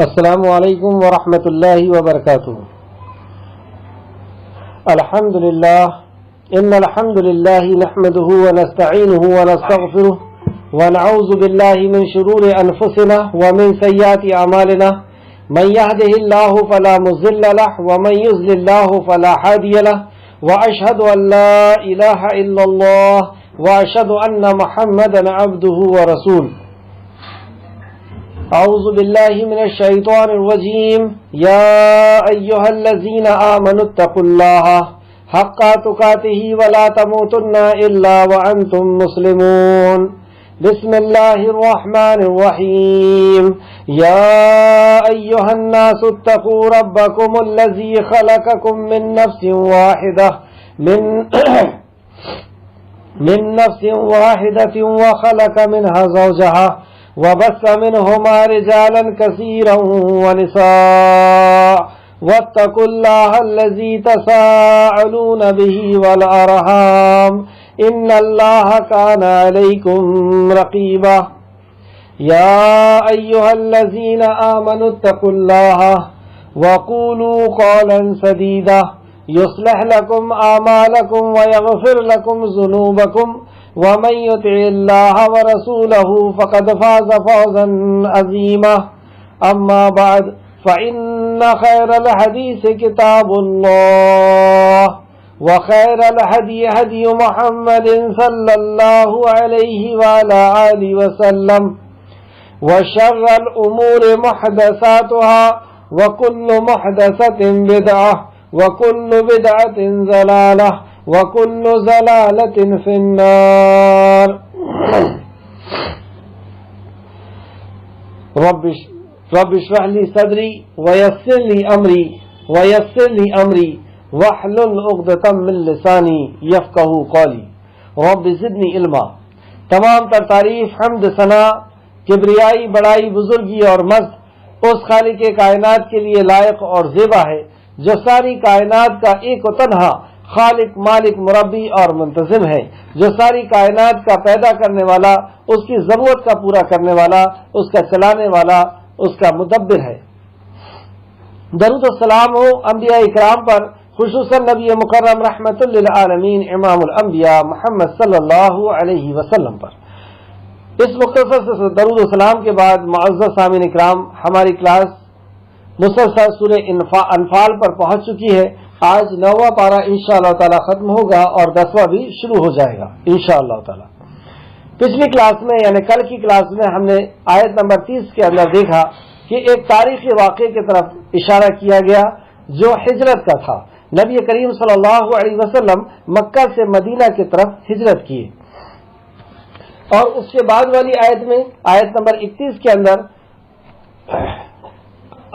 السلام علیکم ورحمۃ اللہ وبرکاتہ۔ الحمد للہ ان الحمد للہ نحمده ونستعینه ونستغفره ونعوذ باللہ من شرور انفسنا ومن سیئات اعمالنا من يهده الله فلا مضل له ومن يضلل الله فلا هادي له واشهد ان لا اله الا الله واشهد ان محمدا عبده ورسوله۔ اعوذ باللہ من الشیطان الرجیم۔ یا ایہا الذین آمنوا اتقوا اللہ حق تقاتہ ولا تموتن الا وانتم مسلمون۔ بسم اللہ الرحمن الرحیم۔ یا ایہا الناس اتقوا ربکم الذی خلقکم من نفس واحدہ وخلق منها زوجہا وبث منهما رجالا كثيرا ونساء واتقوا الله الذي تساءلون به والأرحام إن الله كان عليكم رقيبا۔ يا أيها الذين آمنوا اتقوا الله وقولوا قولا سديدا يصلح لكم أعمالكم ويغفر لكم ذنوبكم ومن يطع الله ورسوله فقد فاز فوزا عظيما۔ أما بعد فإن خير الحديث كتاب الله وخير الهدي هدي محمد صلى الله عليه وعلى آله وسلم وشر الأمور محدثاتها وكل محدثة بدعة وكل بدعة ضلالة وَكُلُّ ضَلَالَةٍ فِي النَّارِ۔ رب اشرح لي صدري ويسر لي أمري واحلل عقدة من لساني يفقهوا قولي رب زدني علما۔ تمام تر تعریف، حمد، ثنا، کبریائی، بڑائی، بزرگی اور مجد اس خالق کائنات کے لیے لائق اور زیبا ہے جو ساری کائنات کا ایک و تنہا خالق، مالک، مربی اور منتظم ہے، جو ساری کائنات کا پیدا کرنے والا، اس کی ضرورت کا پورا کرنے والا، اس کا چلانے والا، اس کا مدبر ہے۔ درود و سلام ہو انبیاء اکرام پر، خصوصاً نبی مکرم رحمت للعالمین امام الانبیاء محمد صلی اللہ علیہ وسلم پر۔ اس مختصر سے درود و سلام کے بعد معزز سامعین اکرام، ہماری کلاس مسلسل سورہ انفال پر پہنچ چکی ہے۔ آج 9واں پارہ انشاءاللہ تعالی ختم ہوگا اور 10واں بھی شروع ہو جائے گا انشاءاللہ تعالی۔ پچھلی کلاس میں یعنی کل کی کلاس میں ہم نے آیت نمبر 30 کے اندر دیکھا کہ ایک تاریخی واقعے کی طرف اشارہ کیا گیا جو ہجرت کا تھا۔ نبی کریم صلی اللہ علیہ وسلم مکہ سے مدینہ کی طرف ہجرت کیے، اور اس کے بعد والی آیت میں آیت نمبر 31 کے اندر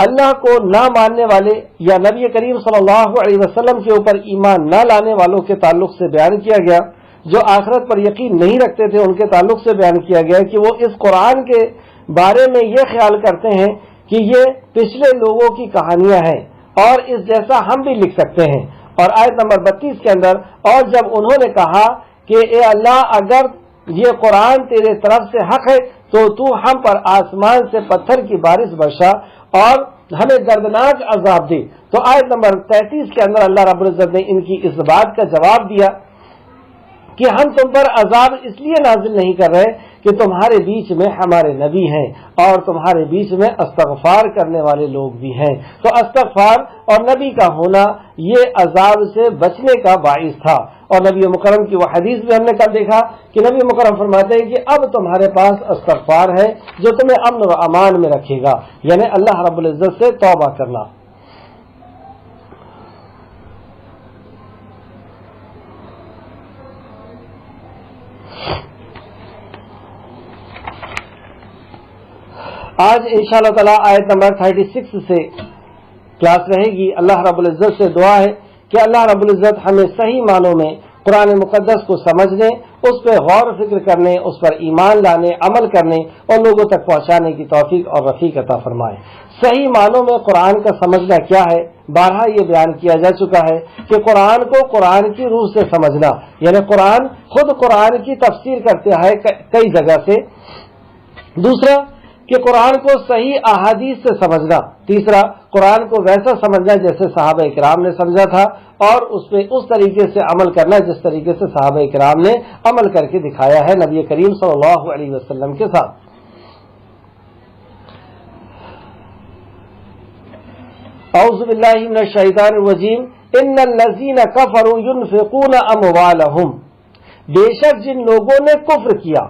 اللہ کو نہ ماننے والے یا نبی کریم صلی اللہ علیہ وسلم کے اوپر ایمان نہ لانے والوں کے تعلق سے بیان کیا گیا، جو آخرت پر یقین نہیں رکھتے تھے ان کے تعلق سے بیان کیا گیا کہ وہ اس قرآن کے بارے میں یہ خیال کرتے ہیں کہ یہ پچھلے لوگوں کی کہانیاں ہیں اور اس جیسا ہم بھی لکھ سکتے ہیں۔ اور آیت نمبر 32 کے اندر، اور جب انہوں نے کہا کہ اے اللہ اگر یہ قرآن تیرے طرف سے حق ہے تو ہم پر آسمان سے پتھر کی بارش برسا اور ہمیں دردناک عذاب دے، تو آیت نمبر 33 کے اندر اللہ رب العزت نے ان کی اس بات کا جواب دیا کہ ہم تم پر عذاب اس لیے نازل نہیں کر رہے کہ تمہارے بیچ میں ہمارے نبی ہیں اور تمہارے بیچ میں استغفار کرنے والے لوگ بھی ہیں۔ تو استغفار اور نبی کا ہونا یہ عذاب سے بچنے کا باعث تھا۔ اور نبی مکرم کی وہ حدیث بھی ہم نے کل دیکھا کہ نبی مکرم فرماتے ہیں کہ اب تمہارے پاس استغفار ہے جو تمہیں امن و امان میں رکھے گا، یعنی اللہ رب العزت سے توبہ کرنا۔ آج انشاءاللہ تعالی آیت نمبر 36 سے کلاس رہے گی۔ اللہ رب العزت سے دعا ہے کہ اللہ رب العزت ہمیں صحیح معنوں میں قرآن مقدس کو سمجھنے، اس پہ غور و فکر کرنے، اس پر ایمان لانے، عمل کرنے اور لوگوں تک پہنچانے کی توفیق اور رفیق عطا فرمائے۔ صحیح معنوں میں قرآن کا سمجھنا کیا ہے، بارہا یہ بیان کیا جا چکا ہے کہ قرآن کو قرآن کی روح سے سمجھنا، یعنی قرآن خود قرآن کی تفسیر کرتے ہے کئی جگہ سے۔ دوسرا کہ قرآن کو صحیح احادیث سے سمجھنا، تیسرا قرآن کو ویسا سمجھنا جیسے صحابہ کرام نے سمجھا تھا، اور اس پہ اس طریقے سے عمل کرنا جس طریقے سے صحابہ کرام نے عمل کر کے دکھایا ہے نبی کریم صلی اللہ علیہ وسلم کے ساتھ۔ اعوذ باللہ من الشیطان الرجیم، ان الذین کفروا ينفقون اموالهم، بے شک جن لوگوں نے کفر کیا۔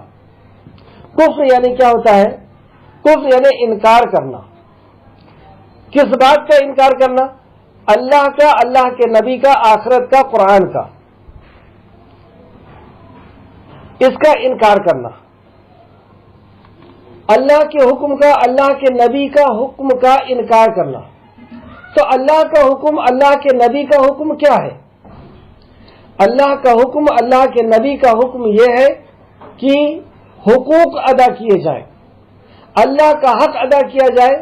کفر یعنی کیا ہوتا ہے؟ کفر یعنی انکار کرنا۔ کس بات کا انکار کرنا؟ اللہ کا، اللہ کے نبی کا، آخرت کا، قرآن کا، اس کا انکار کرنا۔ اللہ کے حکم کا، اللہ کے نبی کا حکم کا انکار کرنا۔ تو اللہ کا حکم، اللہ کے نبی کا حکم کیا ہے؟ اللہ کا حکم، اللہ کے نبی کا حکم یہ ہے کہ حقوق ادا کیے جائیں، اللہ کا حق ادا کیا جائے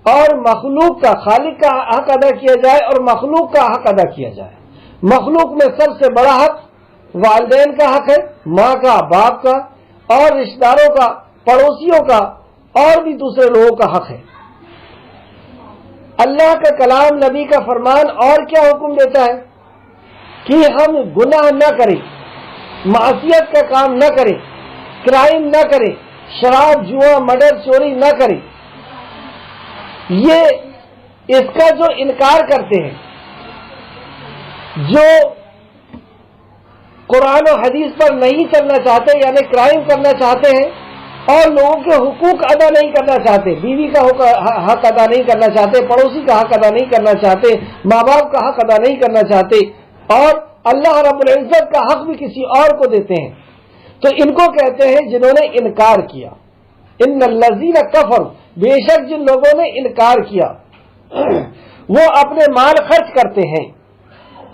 اور مخلوق کا، خالق کا حق ادا کیا جائے اور مخلوق کا حق ادا کیا جائے۔ مخلوق میں سب سے بڑا حق والدین کا حق ہے، ماں کا، باپ کا، اور رشتہ داروں کا، پڑوسیوں کا، اور بھی دوسرے لوگوں کا حق ہے۔ اللہ کا کلام، نبی کا فرمان اور کیا حکم دیتا ہے کہ ہم گناہ نہ کریں، معصیت کا کام نہ کریں، کرائم نہ کریں، شراب، جوا، مرڈر، چوری نہ کریں۔ یہ اس کا جو انکار کرتے ہیں، جو قرآن و حدیث پر نہیں چلنا چاہتے، یعنی کرائم کرنا چاہتے ہیں اور لوگوں کے حقوق ادا نہیں کرنا چاہتے، بیوی کا حق ادا نہیں کرنا چاہتے، پڑوسی کا حق ادا نہیں کرنا چاہتے، ماں باپ کا حق ادا نہیں کرنا چاہتے، اور اللہ رب العزت کا حق بھی کسی اور کو دیتے ہیں، تو ان کو کہتے ہیں جنہوں نے انکار کیا۔ ان الذین کفروا، بے شک جن لوگوں نے انکار کیا، وہ اپنے مال خرچ کرتے ہیں۔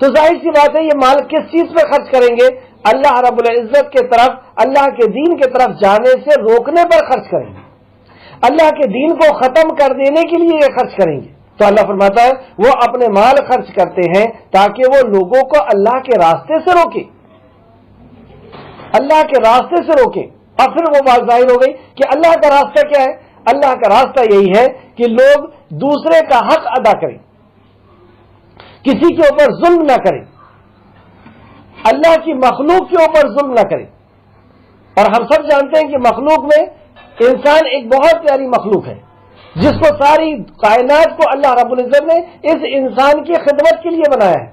تو ظاہر سی بات ہے یہ مال کس چیز پہ خرچ کریں گے؟ اللہ رب العزت کے طرف، اللہ کے دین کے طرف جانے سے روکنے پر خرچ کریں گے، اللہ کے دین کو ختم کر دینے کے لیے یہ خرچ کریں گے۔ تو اللہ فرماتا ہے وہ اپنے مال خرچ کرتے ہیں تاکہ وہ لوگوں کو اللہ کے راستے سے روکے، اللہ کے راستے سے روکے۔ اور پھر وہ بات ظاہر ہو گئی کہ اللہ کا راستہ کیا ہے؟ اللہ کا راستہ یہی ہے کہ لوگ دوسرے کا حق ادا کریں، کسی کے اوپر ظلم نہ کریں، اللہ کی مخلوق کے اوپر ظلم نہ کریں۔ اور ہم سب جانتے ہیں کہ مخلوق میں انسان ایک بہت پیاری مخلوق ہے جس کو ساری کائنات کو اللہ رب العزت نے اس انسان کی خدمت کے لیے بنایا ہے۔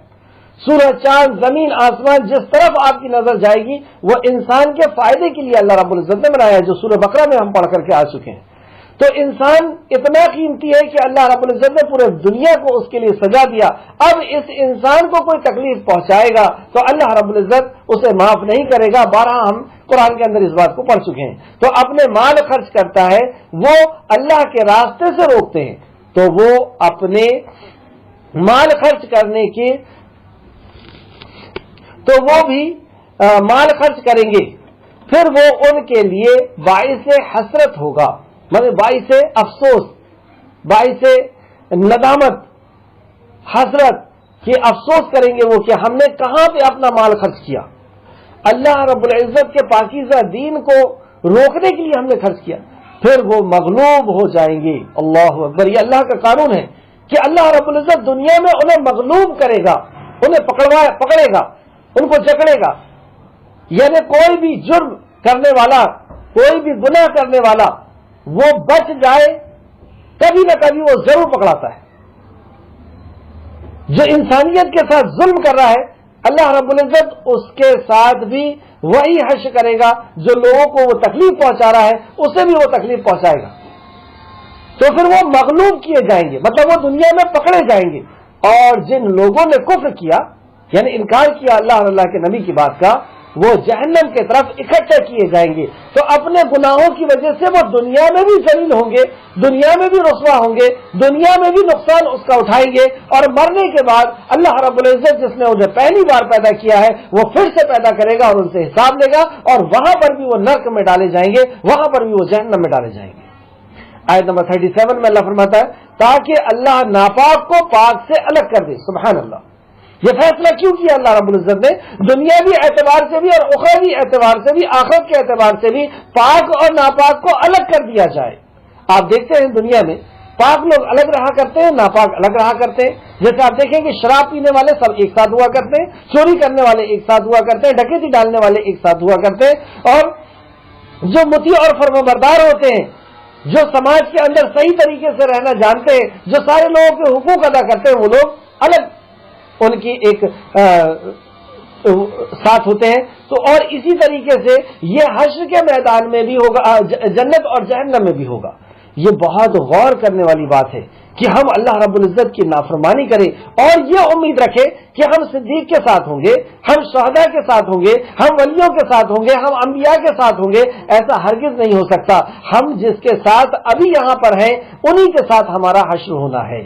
سورج، چاند، زمین، آسمان، جس طرف آپ کی نظر جائے گی وہ انسان کے فائدے کے لیے اللہ رب العزت نے بنایا ہے، جو سورہ بقرہ میں ہم پڑھ کر کے آ چکے ہیں۔ تو انسان اتنا قیمتی ہے کہ اللہ رب العزت نے پورے دنیا کو اس کے لیے سجا دیا۔ اب اس انسان کو کوئی تکلیف پہنچائے گا تو اللہ رب العزت اسے معاف نہیں کرے گا۔ بارہا ہم قرآن کے اندر اس بات کو پڑھ چکے ہیں۔ تو اپنے مال خرچ کرتا ہے، وہ اللہ کے راستے سے روکتے ہیں، تو وہ اپنے مال خرچ کرنے کی تو وہ بھی مال خرچ کریں گے، پھر وہ ان کے لیے باعث حسرت ہوگا، مطلب باعث افسوس، باعث ندامت، حسرت، کہ افسوس کریں گے وہ کہ ہم نے کہاں پہ اپنا مال خرچ کیا، اللہ رب العزت کے پاکیزہ دین کو روکنے کے لیے ہم نے خرچ کیا، پھر وہ مغلوب ہو جائیں گے۔ اللہ اکبر، یہ اللہ کا قانون ہے کہ اللہ رب العزت دنیا میں انہیں مغلوب کرے گا، انہیں پکڑے گا، ان کو جکڑے گا۔ یعنی کوئی بھی جرم کرنے والا، کوئی بھی گناہ کرنے والا وہ بچ جائے، کبھی نہ کبھی وہ ضرور پکڑاتا ہے۔ جو انسانیت کے ساتھ ظلم کر رہا ہے، اللہ رب العزت اس کے ساتھ بھی وہی حشر کرے گا، جو لوگوں کو وہ تکلیف پہنچا رہا ہے اسے بھی وہ تکلیف پہنچائے گا، تو پھر وہ مغلوب کیے جائیں گے، مطلب وہ دنیا میں پکڑے جائیں گے۔ اور جن لوگوں نے کفر کیا، یعنی انکار کیا اللہ اور اللہ کے نبی کی بات کا، وہ جہنم کی طرف اکٹھے کیے جائیں گے۔ تو اپنے گناہوں کی وجہ سے وہ دنیا میں بھی ذلیل ہوں گے، دنیا میں بھی رسوا ہوں گے، دنیا میں بھی نقصان اس کا اٹھائیں گے، اور مرنے کے بعد اللہ رب العزت جس نے انہیں پہلی بار پیدا کیا ہے وہ پھر سے پیدا کرے گا اور ان سے حساب لے گا، اور وہاں پر بھی وہ نرک میں ڈالے جائیں گے، وہاں پر بھی وہ جہنم میں ڈالے جائیں گے۔ آیت نمبر 37 میں اللہ فرماتا ہے تاکہ اللہ ناپاک کو پاک سے الگ کر دے۔ سبحان اللہ، یہ فیصلہ کیوں کیا اللہ رب العزت نے؟ دنیاوی اعتبار سے بھی اور اخروی اعتبار سے بھی، آخرت کے اعتبار سے بھی پاک اور ناپاک کو الگ کر دیا جائے۔ آپ دیکھتے ہیں دنیا میں پاک لوگ الگ رہا کرتے ہیں، ناپاک الگ رہا کرتے ہیں. جیسے آپ دیکھیں کہ شراب پینے والے سب ایک ساتھ ہوا کرتے ہیں، چوری کرنے والے ایک ساتھ ہوا کرتے ہیں، ڈکیتی ڈالنے والے ایک ساتھ ہوا کرتے ہیں، اور جو مطیع اور فرمانبردار ہوتے ہیں، جو سماج کے اندر صحیح طریقے سے رہنا جانتے ہیں، جو سارے لوگوں کے حقوق ادا کرتے ہیں، وہ لوگ الگ ان کی ایک ساتھ ہوتے ہیں. تو اور اسی طریقے سے یہ حشر کے میدان میں بھی ہوگا، جنت اور جہنم میں بھی ہوگا. یہ بہت غور کرنے والی بات ہے کہ ہم اللہ رب العزت کی نافرمانی کریں اور یہ امید رکھیں کہ ہم صدیق کے ساتھ ہوں گے، ہم شہداء کے ساتھ ہوں گے، ہم ولیوں کے ساتھ ہوں گے، ہم انبیاء کے ساتھ ہوں گے. ایسا ہرگز نہیں ہو سکتا. ہم جس کے ساتھ ابھی یہاں پر ہیں انہی کے ساتھ ہمارا حشر ہونا ہے.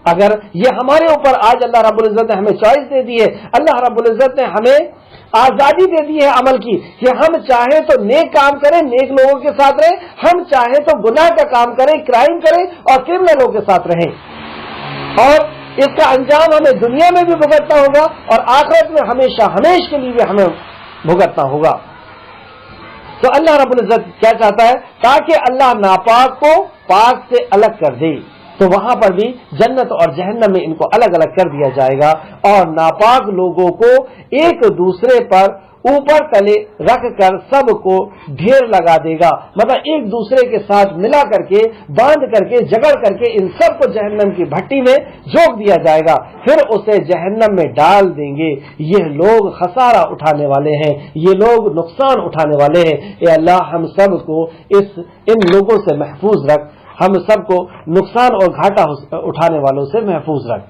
اگر یہ ہمارے اوپر آج اللہ رب العزت نے ہمیں چوائس دے دی ہے، اللہ رب العزت نے ہمیں آزادی دے دی ہے عمل کی کہ ہم چاہیں تو نیک کام کریں، نیک لوگوں کے ساتھ رہیں، ہم چاہیں تو گناہ کا کام کریں، کرائم کریں اور کرمنلوں کے ساتھ رہیں، اور اس کا انجام ہمیں دنیا میں بھی بھگتنا ہوگا اور آخرت میں ہمیشہ ہمیشہ کے لیے بھی ہمیں بھگتنا ہوگا. تو اللہ رب العزت کیا چاہتا ہے؟ تاکہ اللہ ناپاک کو پاک سے الگ کر دے. تو وہاں پر بھی جنت اور جہنم میں ان کو الگ الگ کر دیا جائے گا اور ناپاک لوگوں کو ایک دوسرے پر اوپر تلے رکھ کر سب کو ڈھیر لگا دے گا. مطلب ایک دوسرے کے ساتھ ملا کر کے، باندھ کر کے، جگڑ کر کے ان سب کو جہنم کی بھٹی میں جھونک دیا جائے گا، پھر اسے جہنم میں ڈال دیں گے. یہ لوگ خسارہ اٹھانے والے ہیں، یہ لوگ نقصان اٹھانے والے ہیں. اے اللہ ہم سب کو ان لوگوں سے محفوظ رکھ، ہم سب کو نقصان اور گھاٹا اٹھانے والوں سے محفوظ رکھ.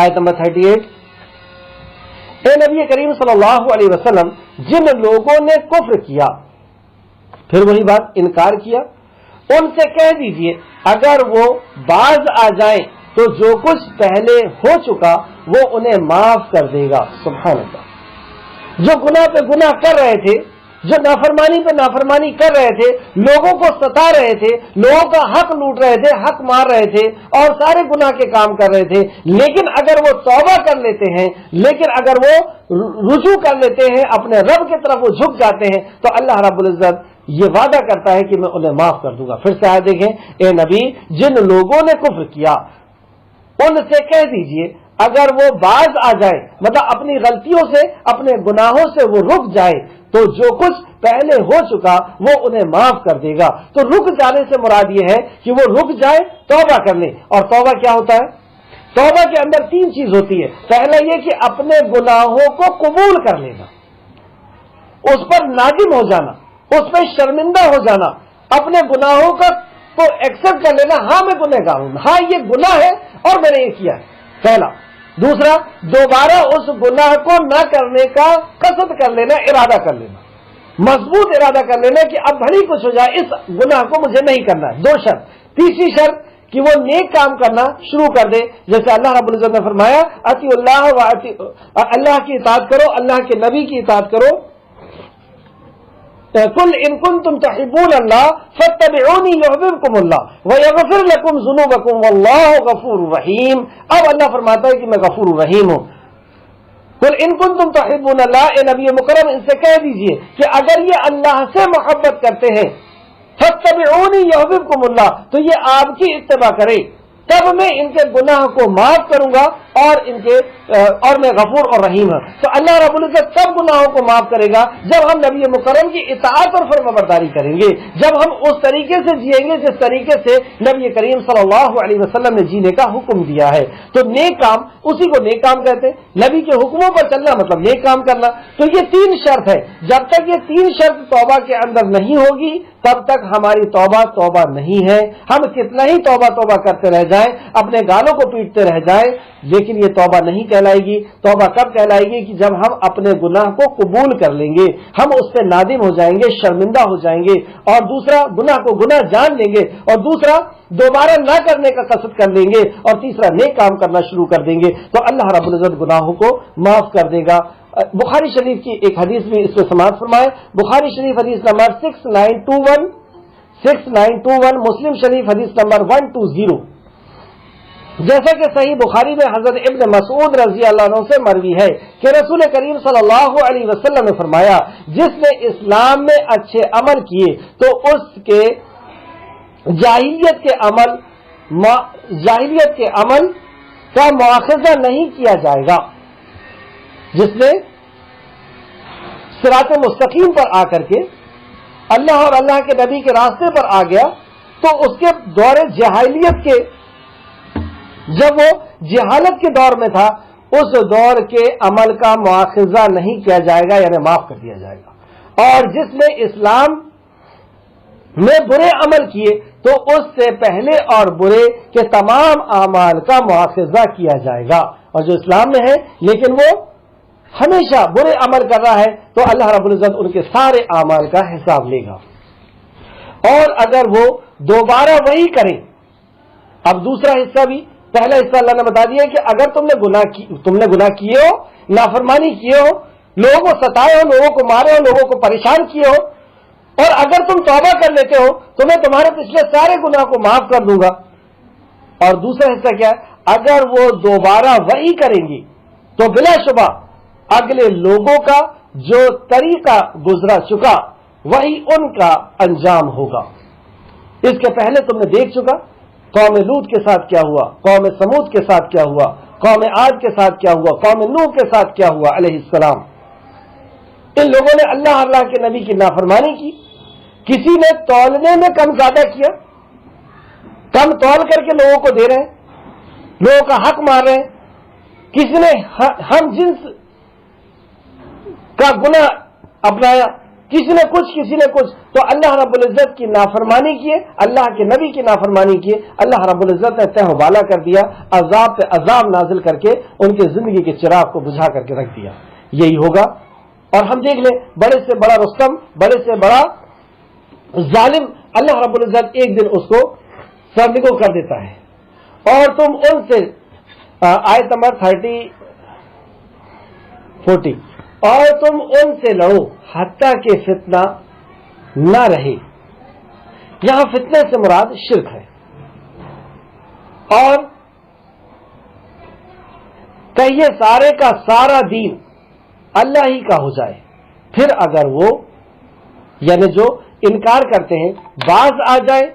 آیت نمبر 38. اے نبی کریم صلی اللہ علیہ وسلم، جن لوگوں نے کفر کیا، پھر وہی بات، انکار کیا، ان سے کہہ دیجئے اگر وہ باز آ جائیں تو جو کچھ پہلے ہو چکا وہ انہیں معاف کر دے گا. سبحان اللہ. جو گناہ پہ گناہ کر رہے تھے، جو نافرمانی پہ نافرمانی کر رہے تھے، لوگوں کو ستا رہے تھے، لوگوں کا حق لوٹ رہے تھے، حق مار رہے تھے اور سارے گناہ کے کام کر رہے تھے، لیکن اگر وہ توبہ کر لیتے ہیں، لیکن اگر وہ رجوع کر لیتے ہیں، اپنے رب کی طرف وہ جھک جاتے ہیں، تو اللہ رب العزت یہ وعدہ کرتا ہے کہ میں انہیں معاف کر دوں گا. پھر سے آیت دیکھیں. اے نبی، جن لوگوں نے کفر کیا ان سے کہہ دیجئے اگر وہ باز آ جائے، مطلب اپنی غلطیوں سے، اپنے گناہوں سے وہ رک جائے تو جو کچھ پہلے ہو چکا وہ انہیں معاف کر دے گا. تو رک جانے سے مراد یہ ہے کہ وہ رک جائے، توبہ کر لیں. اور توبہ کیا ہوتا ہے؟ توبہ کے اندر 3 چیز ہوتی ہے. پہلا یہ کہ اپنے گناہوں کو قبول کر لینا، اس پر نادم ہو جانا، اس پہ شرمندہ ہو جانا، اپنے گناہوں کا کو ایکسپٹ کر لینا. ہاں میں گنہگار ہوں، ہاں یہ گناہ ہے اور میں نے یہ کیا ہے، پہلا. دوسرا، دوبارہ اس گناہ کو نہ کرنے کا قصد کر لینا، ارادہ کر لینا، مضبوط ارادہ کر لینا کہ اب بھلی کچھ ہو جائے اس گناہ کو مجھے نہیں کرنا ہے. 2 شرط. تیسری شرط کہ وہ نیک کام کرنا شروع کر دے، جیسے اللہ رب العزت نے فرمایا اطیع اللہ اللہ کی اطاعت کرو، اللہ کے نبی کی اطاعت کرو. قل ان کنتم تحبون اللہ فاتبعونی یحببکم اللہ ویغفر لکم ذنوبکم واللہ غفور رحیم. اب اللہ فرماتا ہے کہ میں غفور رحیم ہوں. قل ان کنتم تحبون اللہ، اے نبی مکرم ان سے کہہ دیجئے کہ اگر یہ اللہ سے محبت کرتے ہیں، فاتبعونی یحببکم اللہ، تو یہ آپ کی اتباع کرے، تب میں ان کے گناہ کو معاف کروں گا اور میں غفور اور رحیم ہوں. تو اللہ رب العزت تب گناہوں کو معاف کرے گا جب ہم نبی مکرم کی اطاعت اور فرمانبرداری کریں گے، جب ہم اس طریقے سے جئیں گے جس طریقے سے نبی کریم صلی اللہ علیہ وسلم نے جینے کا حکم دیا ہے. تو نیک کام، اسی کو نیک کام کہتے ہیں. نبی کے حکموں پر چلنا مطلب نیک کام کرنا. تو یہ 3 شرط ہے. جب تک یہ 3 شرط توبہ کے اندر نہیں ہوگی تب تک ہماری توبہ نہیں ہے. ہم کتنا ہی توبہ کرتے رہ جائیں، اپنے گالوں کو پیٹتے رہ جائیں، لیکن یہ توبہ نہیں کہلائے گی. توبہ کب کہلائے گی؟ کہ جب ہم اپنے گناہ کو قبول کر لیں گے، ہم اس پہ نادم ہو جائیں گے، شرمندہ ہو جائیں گے، اور دوسرا گناہ کو گناہ جان لیں گے، اور دوسرا دوبارہ نہ کرنے کا قصد کر لیں گے، اور تیسرا نیک کام کرنا شروع کر دیں گے. تو اللہ رب العزت گناہوں کو معاف کر دے گا. بخاری شریف کی ایک حدیث بھی اس پہ سماعت فرمائے. بخاری شریف حدیث نمبر 6921، مسلم شریف حدیث نمبر 120. جیسا کہ صحیح بخاری میں حضرت ابن مسعود رضی اللہ عنہ سے مروی ہے کہ رسول کریم صلی اللہ علیہ وسلم نے فرمایا، جس نے اسلام میں اچھے عمل کیے تو اس کے جاہلیت کے عمل کا مواخذہ نہیں کیا جائے گا. جس نے صراط مستقیم پر آ کر کے اللہ اور اللہ کے نبی کے راستے پر آ گیا تو اس کے دور جاہلیت کے، جب وہ جہالت کے دور میں تھا، اس دور کے عمل کا مواخذہ نہیں کیا جائے گا، یعنی معاف کر دیا جائے گا. اور جس نے اسلام میں برے عمل کیے تو اس سے پہلے اور برے کے تمام اعمال کا مواخذہ کیا جائے گا. اور جو اسلام میں ہے لیکن وہ ہمیشہ برے عمل کر رہا ہے تو اللہ رب العزت ان کے سارے اعمال کا حساب لے گا. اور اگر وہ دوبارہ وہی کریں، اب دوسرا حصہ بھی، پہلا حصہ اللہ نے بتا دیا کہ اگر تم نے گناہ کیے ہو، نافرمانی کیے ہو، لوگوں کو ستائے ہو، لوگوں کو مارے ہو، لوگوں کو پریشان کیے ہو، اور اگر تم توبہ کر لیتے ہو تو میں تمہارے پچھلے سارے گناہ کو معاف کر دوں گا. اور دوسرا حصہ کیا ہے؟ اگر وہ دوبارہ وہی کریں گی تو بلا شبہ اگلے لوگوں کا جو طریقہ گزرا چکا وہی ان کا انجام ہوگا. اس کے پہلے تم نے دیکھ چکا قوم لوط کے ساتھ کیا ہوا، قوم سمود کے ساتھ کیا ہوا، قوم عاد کے ساتھ کیا ہوا، قوم نوح کے ساتھ کیا ہوا علیہ السلام. ان لوگوں نے اللہ کے نبی کی نافرمانی کی. کسی نے تولنے میں کم زیادہ کیا، کم تول کر کے لوگوں کو دے رہے ہیں، لوگوں کا حق مار رہے ہیں. کسی نے ہم جنس کا گناہ اپنایا، کسی نے کچھ. تو اللہ رب العزت کی نافرمانی کیے، اللہ کے نبی کی نافرمانی کیے. اللہ رب العزت نے تہ و بالا کر دیا، عذاب پہ عذاب نازل کر کے ان کی زندگی کے چراغ کو بجھا کر کے رکھ دیا. یہی ہوگا. اور ہم دیکھ لیں بڑے سے بڑا رستم، بڑے سے بڑا ظالم، اللہ رب العزت ایک دن اس کو سرنگو کر دیتا ہے. اور تم ان سے آیت نمبر 40 اور تم ان سے لڑو حتیٰ کہ فتنہ نہ رہے. یہاں فتنے سے مراد شرک ہے. اور کہیے سارے کا سارا دین اللہ ہی کا ہو جائے، پھر اگر وہ یعنی جو انکار کرتے ہیں باز آ جائے،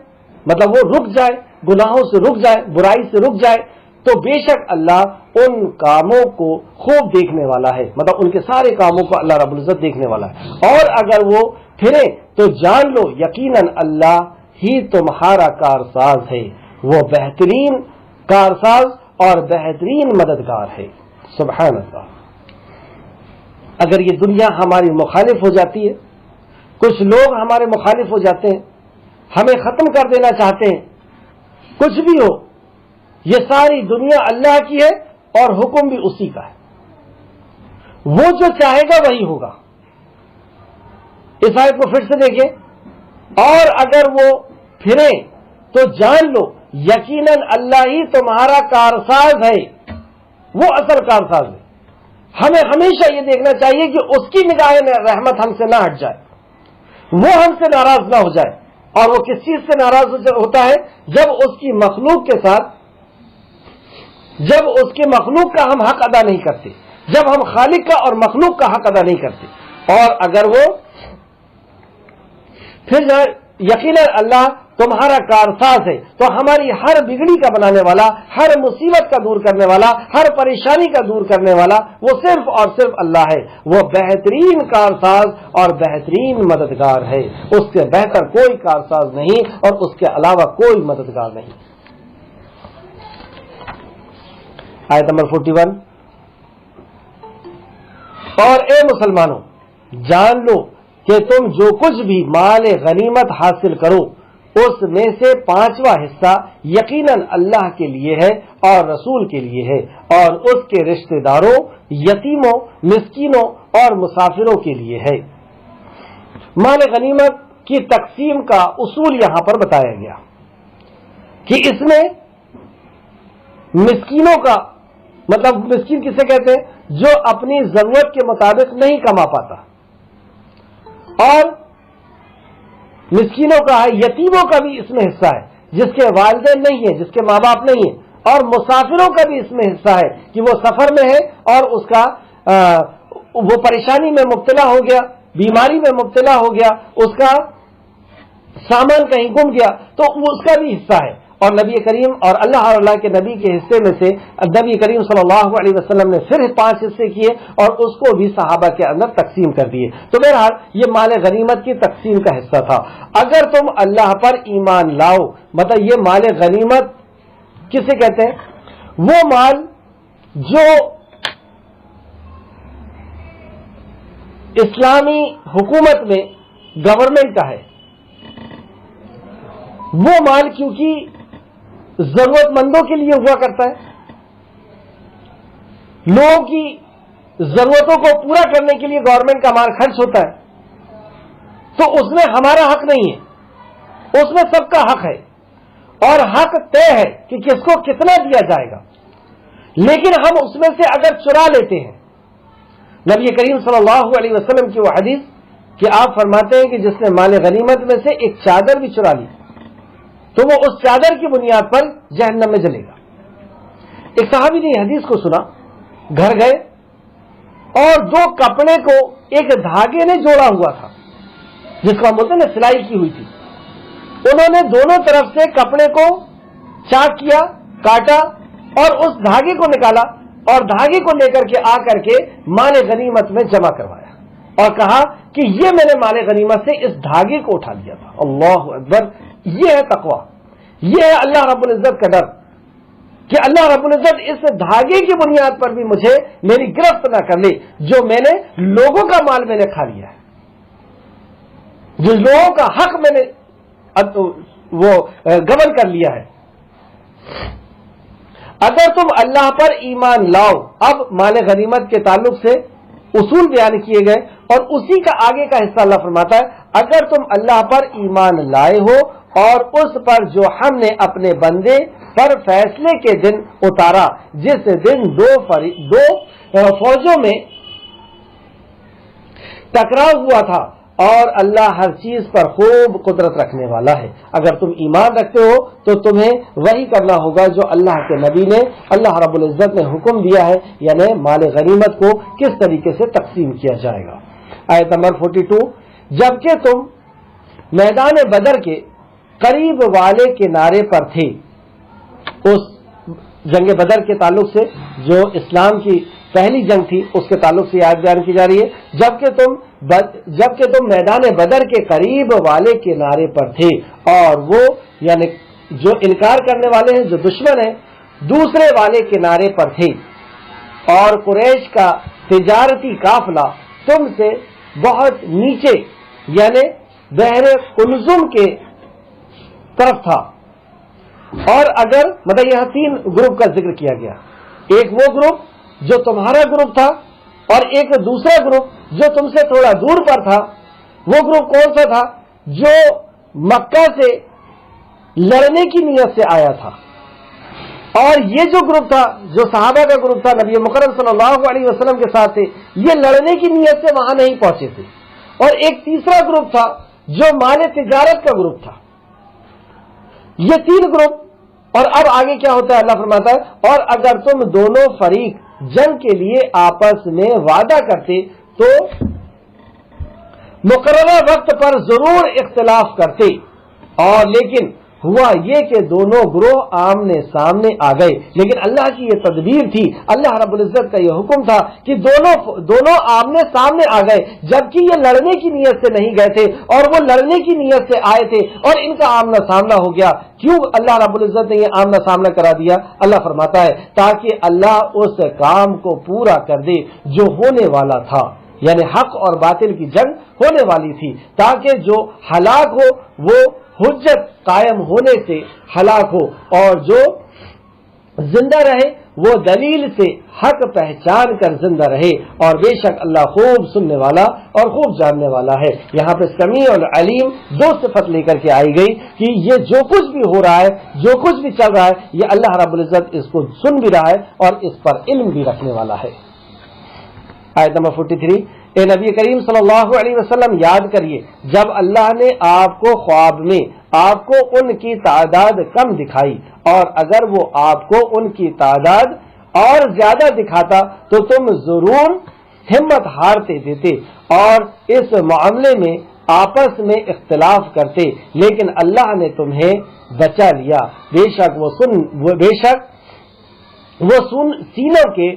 مطلب وہ رک جائے، گناہوں سے رک جائے، برائی سے رک جائے، تو بے شک اللہ ان کاموں کو خوب دیکھنے والا ہے. مطلب ان کے سارے کاموں کو اللہ رب العزت دیکھنے والا ہے. اور اگر وہ پھرے تو جان لو یقیناً اللہ ہی تمہارا کارساز ہے، وہ بہترین کارساز اور بہترین مددگار ہے. سبحان اللہ. اگر یہ دنیا ہماری مخالف ہو جاتی ہے، کچھ لوگ ہمارے مخالف ہو جاتے ہیں، ہمیں ختم کر دینا چاہتے ہیں، کچھ بھی ہو، یہ ساری دنیا اللہ کی ہے اور حکم بھی اسی کا ہے. وہ جو چاہے گا وہی ہوگا. اس آیت کو پھر سے دیکھیں. اور اگر وہ پھرے تو جان لو یقیناً اللہ ہی تمہارا کارساز ہے، وہ اصل کارساز ہے. ہمیں ہمیشہ یہ دیکھنا چاہیے کہ اس کی نگاہ رحمت ہم سے نہ ہٹ جائے، وہ ہم سے ناراض نہ ہو جائے. اور وہ کس چیز سے ناراض ہوتا ہے؟ جب اس کی مخلوق کے ساتھ، جب اس کی مخلوق کا ہم حق ادا نہیں کرتے، جب ہم خالق کا اور مخلوق کا حق ادا نہیں کرتے. اور اگر وہ پھر یقیناً اللہ تمہارا کارساز ہے، تو ہماری ہر بگڑی کا بنانے والا، ہر مصیبت کا دور کرنے والا، ہر پریشانی کا دور کرنے والا وہ صرف اور صرف اللہ ہے. وہ بہترین کارساز اور بہترین مددگار ہے. اس سے بہتر کوئی کارساز نہیں اور اس کے علاوہ کوئی مددگار نہیں. آیت نمبر 41. اور اے مسلمانوں جان لو کہ تم جو کچھ بھی مال غنیمت حاصل کرو اس میں سے 5واں حصہ یقیناً اللہ کے لیے ہے اور رسول کے لیے ہے اور اس کے رشتہ داروں، یتیموں، مسکینوں اور مسافروں کے لیے ہے. مال غنیمت کی تقسیم کا اصول یہاں پر بتایا گیا کہ اس میں مسکینوں کا مطلب، مسکین کسے کہتے ہیں؟ جو اپنی ضرورت کے مطابق نہیں کما پاتا. اور مسکینوں کا ہے، یتیموں کا بھی اس میں حصہ ہے جس کے والدین نہیں ہیں، جس کے ماں باپ نہیں ہیں. اور مسافروں کا بھی اس میں حصہ ہے کہ وہ سفر میں ہے اور اس کا وہ پریشانی میں مبتلا ہو گیا، بیماری میں مبتلا ہو گیا، اس کا سامان کہیں گم گیا تو وہ اس کا بھی حصہ ہے. اور نبی کریم اور اللہ کے نبی کے حصے میں سے نبی کریم صلی اللہ علیہ وسلم نے پھر 5 حصے کیے اور اس کو بھی صحابہ کے اندر تقسیم کر دیے. تو بہرحال یہ مال غنیمت کی تقسیم کا حصہ تھا. اگر تم اللہ پر ایمان لاؤ، مطلب یہ مال غنیمت کسے کہتے ہیں؟ وہ مال جو اسلامی حکومت میں گورنمنٹ کا ہے، وہ مال کیونکہ ضرورت مندوں کے لیے ہوا کرتا ہے، لوگوں کی ضرورتوں کو پورا کرنے کے لیے گورنمنٹ کا مال خرچ ہوتا ہے، تو اس میں ہمارا حق نہیں ہے، اس میں سب کا حق ہے اور حق طے ہے کہ کس کو کتنا دیا جائے گا. لیکن ہم اس میں سے اگر چرا لیتے ہیں، نبی کریم صلی اللہ علیہ وسلم کی وہ حدیث کہ آپ فرماتے ہیں کہ جس نے مال غنیمت میں سے ایک چادر بھی چرا لی تو وہ اس چادر کی بنیاد پر جہنم میں جلے گا. ایک صحابی نے یہ حدیث کو سنا، گھر گئے اور 2 کپڑے کو ایک دھاگے نے جوڑا ہوا تھا، جس کو ہم بولتے ہیں نا سلائی کی ہوئی تھی. انہوں نے دونوں طرف سے کپڑے کو چاک کیا، کاٹا اور اس دھاگے کو نکالا اور دھاگے کو لے کر کے مال غنیمت میں جمع کروایا اور کہا کہ یہ میں نے مال غنیمت سے اس دھاگے کو اٹھا لیا تھا. اللہ اکبر! یہ ہے تقویٰ، یہ ہے اللہ رب العزت کا ڈر کہ اللہ رب العزت اس دھاگے کی بنیاد پر بھی مجھے میری گرفت نہ کر لے جو میں نے لوگوں کا مال میں نے کھا لیا ہے، جو لوگوں کا حق میں نے وہ گبن کر لیا ہے. اگر تم اللہ پر ایمان لاؤ، اب مال غنیمت کے تعلق سے اصول بیان کیے گئے اور اسی کا آگے کا حصہ اللہ فرماتا ہے اگر تم اللہ پر ایمان لائے ہو اور اس پر جو ہم نے اپنے بندے پر فیصلے کے دن اتارا، جس دن دو فوجوں میں ٹکراؤ ہوا تھا اور اللہ ہر چیز پر خوب قدرت رکھنے والا ہے. اگر تم ایمان رکھتے ہو تو تمہیں وہی کرنا ہوگا جو اللہ کے نبی نے، اللہ رب العزت نے حکم دیا ہے، یعنی مال غنیمت کو کس طریقے سے تقسیم کیا جائے گا. آیت نمبر 42، جبکہ تم میدان بدر کے قریب والے کنارے پر تھے. اس جنگ بدر کے تعلق سے جو اسلام کی پہلی جنگ تھی اس کے تعلق سے آیت بیان کی جا رہی ہے. جبکہ تم میدان بدر کے قریب والے کنارے پر تھے، اور وہ یعنی جو انکار کرنے والے ہیں، جو دشمن ہیں، دوسرے والے کنارے پر تھے، اور قریش کا تجارتی قافلہ تم سے بہت نیچے یعنی بحر قلزم کے طرف تھا. اور اگر مطلب یہاں 3 گروپ کا ذکر کیا گیا، ایک وہ گروپ جو تمہارا گروپ تھا اور ایک دوسرا گروپ جو تم سے تھوڑا دور پر تھا. وہ گروپ کون سا تھا؟ جو مکہ سے لڑنے کی نیت سے آیا تھا. اور یہ جو گروپ تھا جو صحابہ کا گروپ تھا، نبی مکرم صلی اللہ علیہ وسلم کے ساتھ تھے، یہ لڑنے کی نیت سے وہاں نہیں پہنچے تھے. اور ایک تیسرا گروپ تھا جو مال تجارت کا گروپ تھا. یہ 3 گروپ. اور اب آگے کیا ہوتا ہے؟ اللہ فرماتا ہے اور اگر تم دونوں فریق جنگ کے لیے آپس میں وعدہ کرتے تو مقررہ وقت پر ضرور اختلاف کرتے، اور لیکن ہوا یہ کہ دونوں گروہ آمنے سامنے آ گئے. لیکن اللہ کی یہ تدبیر تھی، اللہ رب العزت کا یہ حکم تھا کہ دونوں آمنے سامنے آ گئے، جبکہ یہ لڑنے کی نیت سے نہیں گئے تھے اور وہ لڑنے کی نیت سے آئے تھے اور ان کا آمنا سامنا ہو گیا. کیوں اللہ رب العزت نے یہ آمنا سامنا کرا دیا؟ اللہ فرماتا ہے تاکہ اللہ اس کام کو پورا کر دے جو ہونے والا تھا، یعنی حق اور باطل کی جنگ ہونے والی تھی، تاکہ جو ہلاک ہو وہ حجت قائم ہونے سے ہلاک ہو اور جو زندہ رہے وہ دلیل سے حق پہچان کر زندہ رہے. اور بے شک اللہ خوب سننے والا اور خوب جاننے والا ہے. یہاں پہ سمیع اور علیم 2 صفت لے کر کے آئی گئی کہ یہ جو کچھ بھی ہو رہا ہے، جو کچھ بھی چل رہا ہے، یہ اللہ رب العزت اس کو سن بھی رہا ہے اور اس پر علم بھی رکھنے والا ہے. آیت نمبر 43، اے نبی کریم صلی اللہ علیہ وسلم یاد کریے جب اللہ نے آپ کو خواب میں آپ کو ان کی تعداد کم دکھائی، اور اگر وہ آپ کو ان کی تعداد اور زیادہ دکھاتا تو تم ضرور ہمت ہارتے دیتے، اور اس معاملے میں آپس میں اختلاف کرتے، لیکن اللہ نے تمہیں بچا لیا، بے شک وہ سینوں کے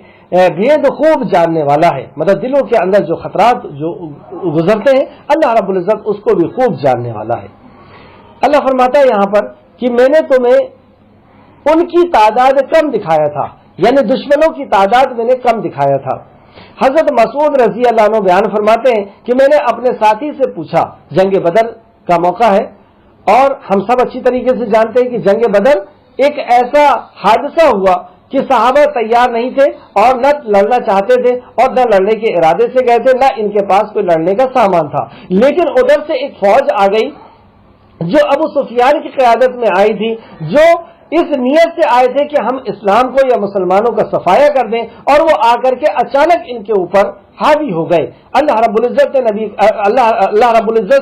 بھید خوب جاننے والا ہے، مطلب دلوں کے اندر جو خطرات جو گزرتے ہیں اللہ رب العزت اس کو بھی خوب جاننے والا ہے۔ اللہ فرماتا ہے یہاں پر کہ میں نے تمہیں ان کی تعداد کم دکھایا تھا، یعنی دشمنوں کی تعداد میں نے کم دکھایا تھا۔ حضرت مسعود رضی اللہ عنہ بیان فرماتے ہیں کہ میں نے اپنے ساتھی سے پوچھا، جنگ بدر کا موقع ہے اور ہم سب اچھی طریقے سے جانتے ہیں کہ جنگ بدر ایک ایسا حادثہ ہوا کہ صحابہ تیار نہیں تھے اور نہ لڑنا چاہتے تھے اور نہ لڑنے کے ارادے سے گئے تھے، نہ ان کے پاس کوئی لڑنے کا سامان تھا، لیکن ادھر سے ایک فوج آ گئی جو ابو سفیان کی قیادت میں آئی تھی، جو اس نیت سے آئے تھے کہ ہم اسلام کو یا مسلمانوں کا صفایا کر دیں، اور وہ آ کر کے اچانک ان کے اوپر حاوی ہو گئے۔ اللہ رب العزت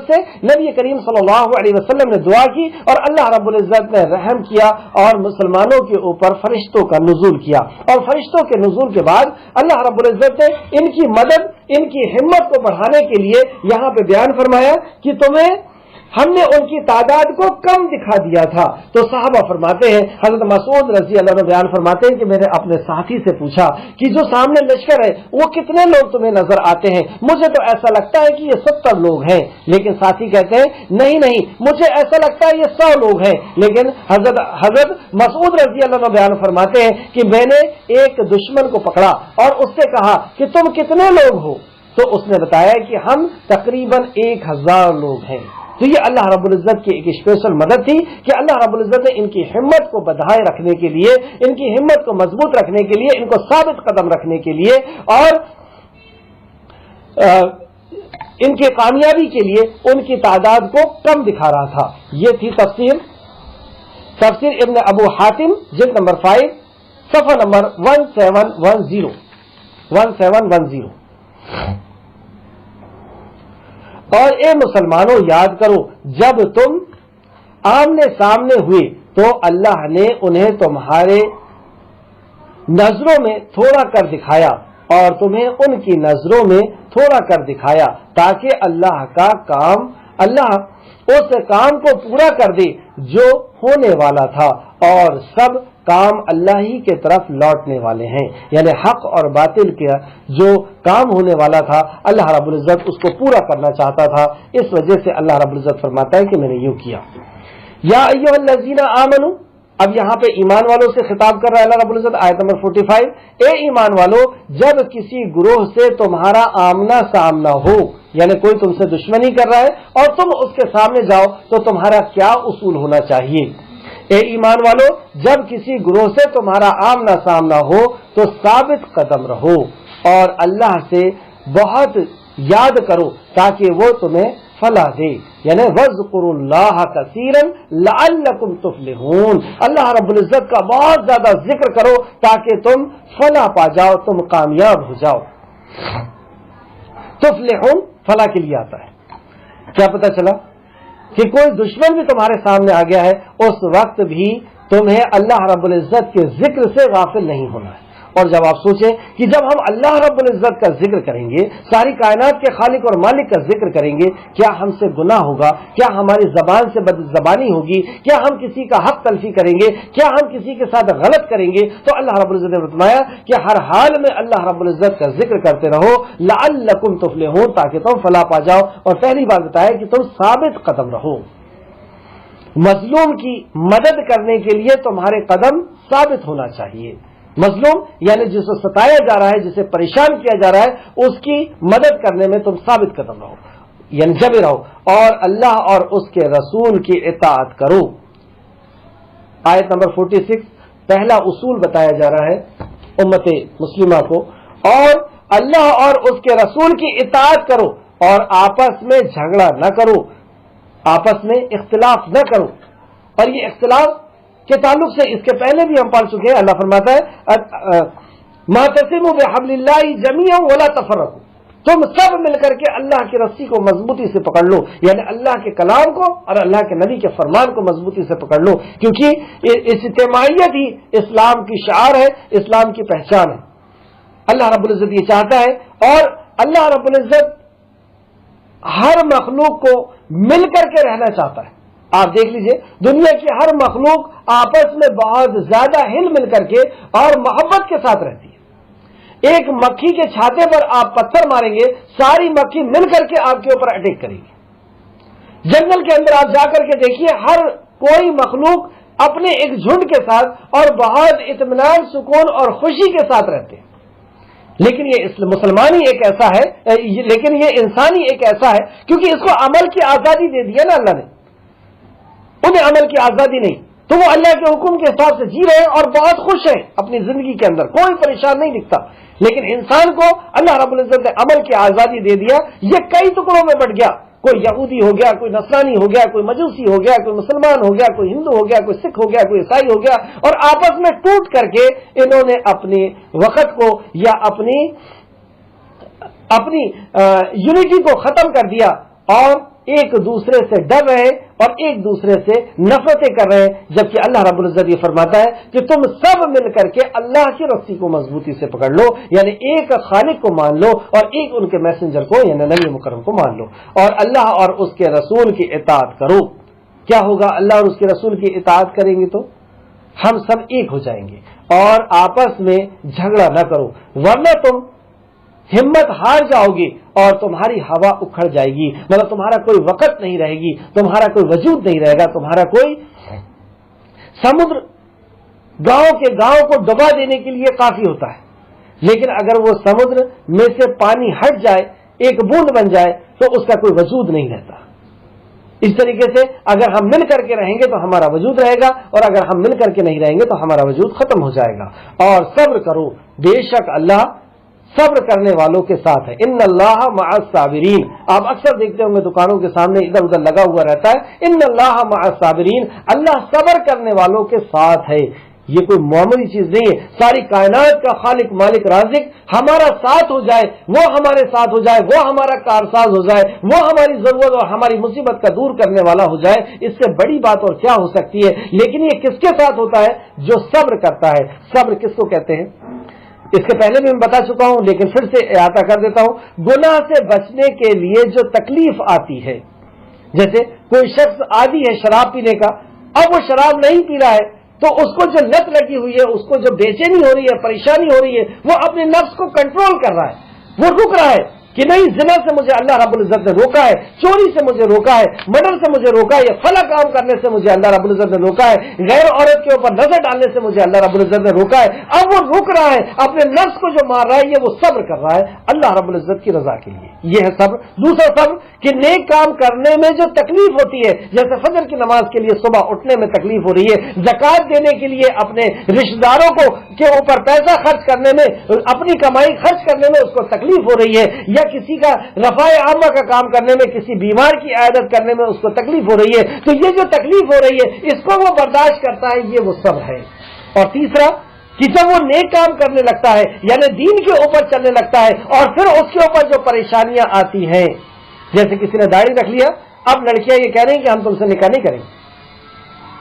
سے نبی کریم صلی اللہ علیہ وسلم نے دعا کی اور اللہ رب العزت نے رحم کیا اور مسلمانوں کے اوپر فرشتوں کا نزول کیا، اور فرشتوں کے نزول کے بعد اللہ رب العزت نے ان کی مدد، ان کی ہمت کو بڑھانے کے لیے یہاں پہ بیان فرمایا کہ تمہیں ہم نے ان کی تعداد کو کم دکھا دیا تھا۔ تو صحابہ فرماتے ہیں، حضرت مسعود رضی اللہ عنہ بیان فرماتے ہیں کہ میں نے اپنے ساتھی سے پوچھا کہ جو سامنے لشکر ہے وہ کتنے لوگ تمہیں نظر آتے ہیں؟ مجھے تو ایسا لگتا ہے کہ یہ 70 لوگ ہیں، لیکن ساتھی کہتے ہیں نہیں مجھے ایسا لگتا ہے یہ 100 لوگ ہیں۔ لیکن حضرت مسعود رضی اللہ عنہ بیان فرماتے ہیں کہ میں نے ایک دشمن کو پکڑا اور اس سے کہا کہ تم کتنے لوگ ہو؟ تو اس نے بتایا کہ ہم تقریباً 1000 لوگ ہیں۔ تو یہ اللہ رب العزت کی ایک اسپیشل مدد تھی کہ اللہ رب العزت نے ان کی ہمت کو بدھائے رکھنے کے لیے، ان کی ہمت کو مضبوط رکھنے کے لیے، ان کو ثابت قدم رکھنے کے لیے اور ان کی کامیابی کے لیے ان کی تعداد کو کم دکھا رہا تھا۔ یہ تھی تفسیر ابن ابو حاتم جلد نمبر 5 صفحہ نمبر 1710۔ اور اے مسلمانوں یاد کرو جب تم آمنے سامنے ہوئے تو اللہ نے انہیں تمہارے نظروں میں تھوڑا کر دکھایا اور تمہیں ان کی نظروں میں تھوڑا کر دکھایا تاکہ اللہ اس کام کو پورا کر دے جو ہونے والا تھا، اور سب کام اللہ ہی کے طرف لوٹنے والے ہیں، یعنی حق اور باطل کا جو کام ہونے والا تھا اللہ رب العزت اس کو پورا کرنا چاہتا تھا، اس وجہ سے اللہ رب العزت فرماتا ہے کہ میں نے یوں کیا۔ یا ایھا الذین آمنوا، اب یہاں پہ ایمان والوں سے خطاب کر رہا ہے اللہ رب العزت، آیت نمبر 45، اے ایمان والو جب کسی گروہ سے تمہارا آمنا سامنا ہو، یعنی کوئی تم سے دشمنی کر رہا ہے اور تم اس کے سامنے جاؤ تو تمہارا کیا اصول ہونا چاہیے؟ اے ایمان والو جب کسی گروہ سے تمہارا آمنا سامنا ہو تو ثابت قدم رہو اور اللہ سے بہت یاد کرو تاکہ وہ تمہیں فلاح دے، یعنی وَاذْكُرُوا اللَّهَ كَثِيرًا لَعَلَّكُمْ تُفْلِحُونَ، اللہ رب العزت کا بہت زیادہ ذکر کرو تاکہ تم فلاح پا جاؤ، تم کامیاب ہو جاؤ۔ تفلحون فلاح کے لیے آتا ہے۔ کیا پتہ چلا کہ کوئی دشمن بھی تمہارے سامنے آ گیا ہے، اس وقت بھی تمہیں اللہ رب العزت کے ذکر سے غافل نہیں ہونا ہے۔ اور جب آپ سوچیں کہ جب ہم اللہ رب العزت کا ذکر کریں گے، ساری کائنات کے خالق اور مالک کا ذکر کریں گے، کیا ہم سے گناہ ہوگا؟ کیا ہماری زبان سے بدزبانی ہوگی؟ کیا ہم کسی کا حق تلفی کریں گے؟ کیا ہم کسی کے ساتھ غلط کریں گے؟ تو اللہ رب العزت نے فرمایا کہ ہر حال میں اللہ رب العزت کا ذکر کرتے رہو، لعلکم تفلحون، تاکہ تم فلاح پا جاؤ۔ اور پہلی بات بتایا کہ تم ثابت قدم رہو، مظلوم کی مدد کرنے کے لیے تمہارے قدم ثابت ہونا چاہیے۔ مظلوم یعنی جسے ستایا جا رہا ہے، جسے پریشان کیا جا رہا ہے، اس کی مدد کرنے میں تم ثابت قدم رہو، یعنی جمے رہو، اور اللہ اور اس کے رسول کی اطاعت کرو۔ آیت نمبر 46 پہلا اصول بتایا جا رہا ہے امت مسلمہ کو، اور اللہ اور اس کے رسول کی اطاعت کرو اور آپس میں جھگڑا نہ کرو، آپس میں اختلاف نہ کرو۔ اور یہ اختلاف کے تعلق سے اس کے پہلے بھی ہم پڑھ چکے ہیں، اللہ فرماتا ہے مَعْتَصِمُوا بِحَبْلِ اللَّهِ جَمِيعًا وَلَا تَفَرَّقُوا، تم سب مل کر کے اللہ کی رسی کو مضبوطی سے پکڑ لو، یعنی اللہ کے کلام کو اور اللہ کے نبی کے فرمان کو مضبوطی سے پکڑ لو، کیونکہ اجتماعیت ہی اسلام کی شعار ہے، اسلام کی پہچان ہے۔ اللہ رب العزت یہ چاہتا ہے، اور اللہ رب العزت ہر مخلوق کو مل کر کے رہنا چاہتا ہے. آپ دیکھ لیجئے دنیا کی ہر مخلوق آپس میں بہت زیادہ ہل مل کر کے اور محبت کے ساتھ رہتی ہے. ایک مکھی کے چھاتے پر آپ پتھر ماریں گے، ساری مکھی مل کر کے آپ کے اوپر اٹیک کرے گی. جنگل کے اندر آپ جا کر کے دیکھیے، ہر کوئی مخلوق اپنے ایک جھنڈ کے ساتھ اور بہت اطمینان، سکون اور خوشی کے ساتھ رہتے ہیں. لیکن یہ مسلمان ہی ایک ایسا ہے، لیکن یہ انسان ہی ایک ایسا ہے کیونکہ اس کو عمل کی آزادی دے دی ہے نا اللہ نے. انہیں عمل کی آزادی نہیں، تو وہ اللہ کے حکم کے حساب سے جی رہے ہیں اور بہت خوش ہیں اپنی زندگی کے اندر، کوئی پریشان نہیں دکھتا. لیکن انسان کو اللہ رب العزت نے عمل کی آزادی دے دیا. یہ کئی ٹکڑوں میں بٹ گیا، کوئی یہودی ہو گیا، کوئی نصرانی ہو گیا، کوئی مجوسی ہو گیا، کوئی مسلمان ہو گیا، کوئی ہندو ہو گیا، کوئی سکھ ہو گیا، کوئی عیسائی ہو گیا، اور آپس میں ٹوٹ کر کے انہوں نے اپنے وقت کو یا اپنی یونٹی کو ختم کر دیا اور ایک دوسرے سے ڈر رہے اور ایک دوسرے سے نفرتیں کر رہے ہیں. جبکہ اللہ رب العزت یہ فرماتا ہے کہ تم سب مل کر کے اللہ کی رسی کو مضبوطی سے پکڑ لو، یعنی ایک خالق کو مان لو اور ایک ان کے میسنجر کو یعنی نبی مکرم کو مان لو اور اللہ اور اس کے رسول کی اطاعت کرو. کیا ہوگا؟ اللہ اور اس کے رسول کی اطاعت کریں گے تو ہم سب ایک ہو جائیں گے اور آپس میں جھگڑا نہ کرو، ورنہ تم ہمت ہار جاؤ گی اور تمہاری ہوا اکھڑ جائے گی. مطلب تمہارا کوئی وقت نہیں رہے گی، تمہارا کوئی وجود نہیں رہے گا، تمہارا کوئی سمندر گاؤں کو ڈبا دینے کے لیے کافی ہوتا ہے، لیکن اگر وہ سمندر میں سے پانی ہٹ جائے، ایک بوند بن جائے، تو اس کا کوئی وجود نہیں رہتا. اس طریقے سے اگر ہم مل کر کے رہیں گے تو ہمارا وجود رہے گا اور اگر ہم مل کر کے نہیں رہیں گے تو ہمارا وجود ختم ہو جائے گا. اور صبر کرو، بے شک اللہ صبر کرنے والوں کے ساتھ ہے. ان اللہ مع الصابرین، آپ اکثر دیکھتے ہوں گے دکانوں کے سامنے ادھر ادھر لگا ہوا رہتا ہے، ان اللہ مع الصابرین، اللہ صبر کرنے والوں کے ساتھ ہے. یہ کوئی معمولی چیز نہیں ہے. ساری کائنات کا خالق مالک رازق ہمارا ساتھ ہو جائے، وہ ہمارے ساتھ ہو جائے، وہ ہمارا کارساز ہو جائے، وہ ہماری ضرورت اور ہماری مصیبت کا دور کرنے والا ہو جائے، اس سے بڑی بات اور کیا ہو سکتی ہے. لیکن یہ کس کے ساتھ ہوتا ہے؟ جو صبر کرتا ہے. صبر کس کو کہتے ہیں؟ اس کے پہلے بھی میں بتا چکا ہوں لیکن پھر سے احاطہ کر دیتا ہوں. گناہ سے بچنے کے لیے جو تکلیف آتی ہے، جیسے کوئی شخص عادی ہے شراب پینے کا، اب وہ شراب نہیں پی رہا ہے تو اس کو جو لت لگی ہوئی ہے، اس کو جو بے چینی ہو رہی ہے، پریشانی ہو رہی ہے، وہ اپنے نفس کو کنٹرول کر رہا ہے، وہ رک رہا ہے کہ نہیں، زنا سے مجھے اللہ رب العزت نے روکا ہے، چوری سے مجھے روکا ہے، مرڈر سے مجھے روکا ہے، یہ فلاں کام کرنے سے مجھے اللہ رب العزت نے روکا ہے، غیر عورت کے اوپر نظر ڈالنے سے مجھے اللہ رب العزت نے روکا ہے. اب وہ رک رہا ہے، اپنے نفس کو جو مار رہا ہے، یہ وہ صبر کر رہا ہے اللہ رب العزت کی رضا کے لیے. یہ ہے صبر. دوسرا صبر کہ نیک کام کرنے میں جو تکلیف ہوتی ہے، جیسے فجر کی نماز کے لیے صبح اٹھنے میں تکلیف ہو رہی ہے، زکات دینے کے لیے اپنے رشتہ داروں کو کے اوپر پیسہ خرچ کرنے میں، اپنی کمائی خرچ کرنے میں اس کو تکلیف ہو رہی ہے، یا کسی کا رفاع عامہ کا کام کرنے میں، کسی بیمار کی عیادت کرنے میں اس کو تکلیف ہو رہی ہے، تو یہ جو تکلیف ہو رہی ہے اس کو وہ برداشت کرتا ہے، یہ وہ صبر ہے. اور تیسرا کہ جب وہ نیک کام کرنے لگتا ہے، یعنی دین کے اوپر چلنے لگتا ہے، اور پھر اس کے اوپر جو پریشانیاں آتی ہیں، جیسے کسی نے داڑھی رکھ لیا، اب لڑکیاں یہ کہہ رہی ہیں کہ ہم تم سے نکاح نہیں کریں گے،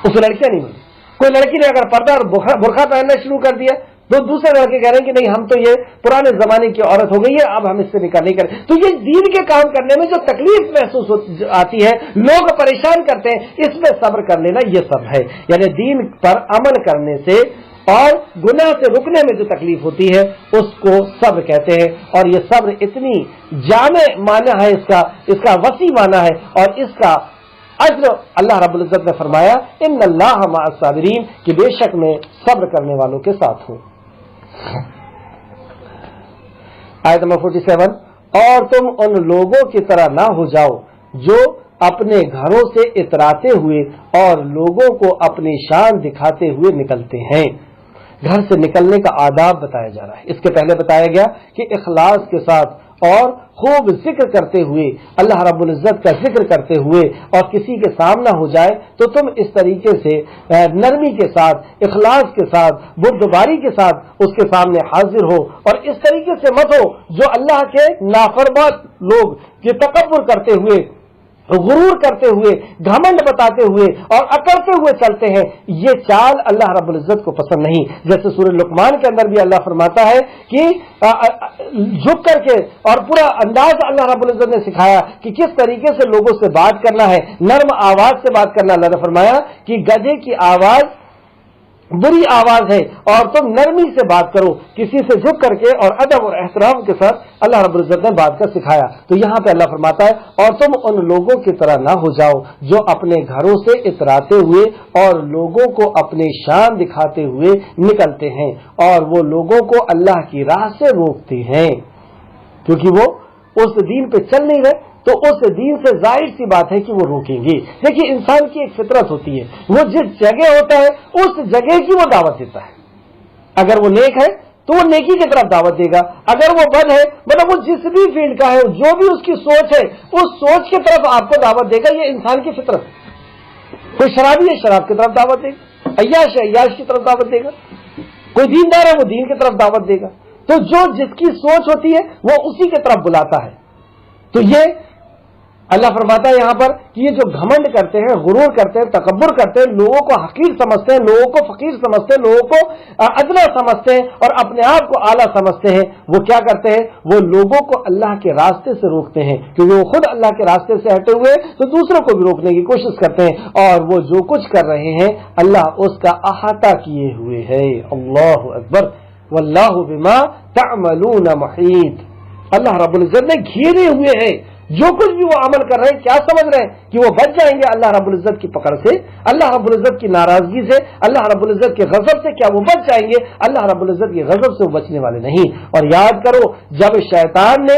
اس کو لڑکیاں نہیں ملی. کوئی لڑکی نے اگر پردہ اور برقع پہننا شروع کر دیا تو دوسرے لڑکے کہہ رہے ہیں کہ نہیں، ہم تو یہ پرانے زمانے کی عورت ہو گئی ہے، اب ہم اس سے نکاح نہیں کریں. تو یہ دین کے کام کرنے میں جو تکلیف محسوس آتی ہے، لوگ پریشان کرتے ہیں، اس میں صبر کر لینا یہ صبر ہے. یعنی دین پر عمل کرنے سے اور گناہ سے رکنے میں جو تکلیف ہوتی ہے اس کو صبر کہتے ہیں. اور یہ صبر اتنی جامع معنی ہے، اس کا وسیع معنی ہے، اور اس کا اجر اللہ رب العزت نے فرمایا ان اللہ مع الصابرین، کہ بے شک میں صبر کرنے والوں کے ساتھ ہوں. آیت نمبر 47، اور تم ان لوگوں کی طرح نہ ہو جاؤ جو اپنے گھروں سے اتراتے ہوئے اور لوگوں کو اپنی شان دکھاتے ہوئے نکلتے ہیں. گھر سے نکلنے کا آداب بتایا جا رہا ہے. اس کے پہلے بتایا گیا کہ اخلاص کے ساتھ اور خوب ذکر کرتے ہوئے، اللہ رب العزت کا ذکر کرتے ہوئے، اور کسی کے سامنا ہو جائے تو تم اس طریقے سے نرمی کے ساتھ، اخلاص کے ساتھ، بردباری کے ساتھ اس کے سامنے حاضر ہو، اور اس طریقے سے مت ہو جو اللہ کے نافرمان لوگ یہ تکبر کرتے ہوئے غرور کرتے ہوئے, گھمنڈ بتاتے ہوئے اور اکڑتے ہوئے چلتے ہیں, یہ چال اللہ رب العزت کو پسند نہیں. جیسے سورہ لقمان کے اندر بھی اللہ فرماتا ہے کہ جھک کر کے, اور پورا انداز اللہ رب العزت نے سکھایا کہ کس طریقے سے لوگوں سے بات کرنا ہے, نرم آواز سے بات کرنا. اللہ نے فرمایا کہ گدھے کی آواز بری آواز ہے اور تم نرمی سے بات کرو, کسی سے جھک کر کے اور ادب اور احترام کے ساتھ اللہ رب العزت نے بات کر سکھایا. تو یہاں پہ اللہ فرماتا ہے اور تم ان لوگوں کی طرح نہ ہو جاؤ جو اپنے گھروں سے اتراتے ہوئے اور لوگوں کو اپنے شان دکھاتے ہوئے نکلتے ہیں اور وہ لوگوں کو اللہ کی راہ سے روکتے ہیں, کیونکہ وہ اس دین پہ چل نہیں رہے تو اس دین سے ظاہر سی بات ہے کہ وہ روکیں گے. دیکھیے انسان کی ایک فطرت ہوتی ہے, وہ جس جگہ ہوتا ہے اس جگہ کی وہ دعوت دیتا ہے. اگر وہ نیک ہے تو وہ نیکی کی طرف دعوت دے گا, اگر وہ بد ہے مطلب وہ جس بھی فیلڈ کا ہے, جو بھی اس کی سوچ ہے اس سوچ کی طرف آپ کو دعوت دے گا. یہ انسان کی فطرت ہے. کوئی شرابی ہے شراب کی طرف دعوت دے گا, عیاش ہے عیاش کی طرف دعوت دے گا, کوئی دیندار ہے وہ دین کی طرف دعوت دے گا. تو جو جس کی سوچ ہوتی ہے وہ اسی کی طرف بلاتا ہے. تو یہ اللہ فرماتا ہے یہاں پر کہ یہ جو گھمنڈ کرتے ہیں, غرور کرتے ہیں, تکبر کرتے ہیں, لوگوں کو حقیر سمجھتے ہیں, لوگوں کو فقیر سمجھتے ہیں, لوگوں کو ادنا سمجھتے ہیں اور اپنے آپ کو اعلیٰ سمجھتے ہیں, وہ کیا کرتے ہیں, وہ لوگوں کو اللہ کے راستے سے روکتے ہیں. کیونکہ وہ خود اللہ کے راستے سے ہٹے ہوئے تو دوسروں کو بھی روکنے کی کوشش کرتے ہیں, اور وہ جو کچھ کر رہے ہیں اللہ اس کا احاطہ کیے ہوئے ہے. اللہ اکبر, واللہ بما تعملون محیط. اللہ رب العزت نے گھیرے ہوئے ہیں جو کچھ بھی وہ عمل کر رہے ہیں. کیا سمجھ رہے ہیں کہ وہ بچ جائیں گے اللہ رب العزت کی پکڑ سے, اللہ رب العزت کی ناراضگی سے, اللہ رب العزت کے غضب سے؟ کیا وہ بچ جائیں گے؟ اللہ رب العزت کے غضب سے وہ بچنے والے نہیں. اور یاد کرو جب شیطان نے,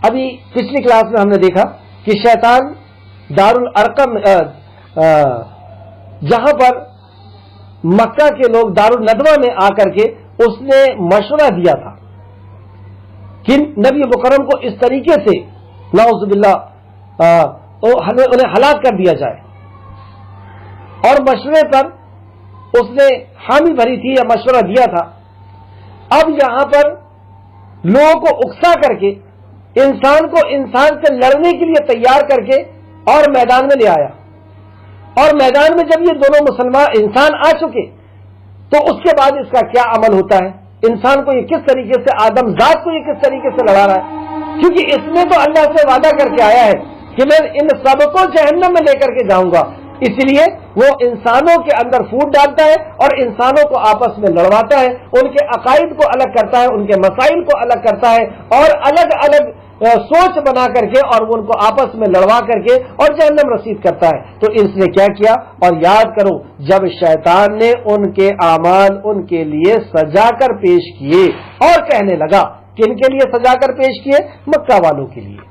ابھی پچھلی کلاس میں ہم نے دیکھا کہ شیطان دارالارقم جہاں پر مکہ کے لوگ دارالندوہ میں آ کر کے اس نے مشورہ دیا تھا کہ نبی مکرم کو اس طریقے سے نعوذ باللہ انہیں ہلاک کر دیا جائے, اور مشورے پر اس نے حامی بھری تھی یا مشورہ دیا تھا. اب یہاں پر لوگوں کو اکسا کر کے انسان کو انسان سے لڑنے کے لیے تیار کر کے اور میدان میں لے آیا, اور میدان میں جب یہ دونوں مسلمان انسان آ چکے تو اس کے بعد اس کا کیا عمل ہوتا ہے, انسان کو یہ کس طریقے سے, آدم ذات کو یہ کس طریقے سے لڑا رہا ہے, کیونکہ اس نے تو اللہ سے وعدہ کر کے آیا ہے کہ میں ان سب کو جہنم میں لے کر کے جاؤں گا. اس لیے وہ انسانوں کے اندر پھوٹ ڈالتا ہے اور انسانوں کو آپس میں لڑواتا ہے, ان کے عقائد کو الگ کرتا ہے, ان کے مسائل کو الگ کرتا ہے, اور الگ الگ سوچ بنا کر کے اور وہ ان کو آپس میں لڑوا کر کے اور جہنم رسید کرتا ہے. تو اس نے کیا کیا, اور یاد کرو جب شیطان نے ان کے اعمال ان کے لیے سجا کر پیش کیے, اور کہنے لگا کن کے لیے سجا کر پیش کیے, مکہ والوں کے لیے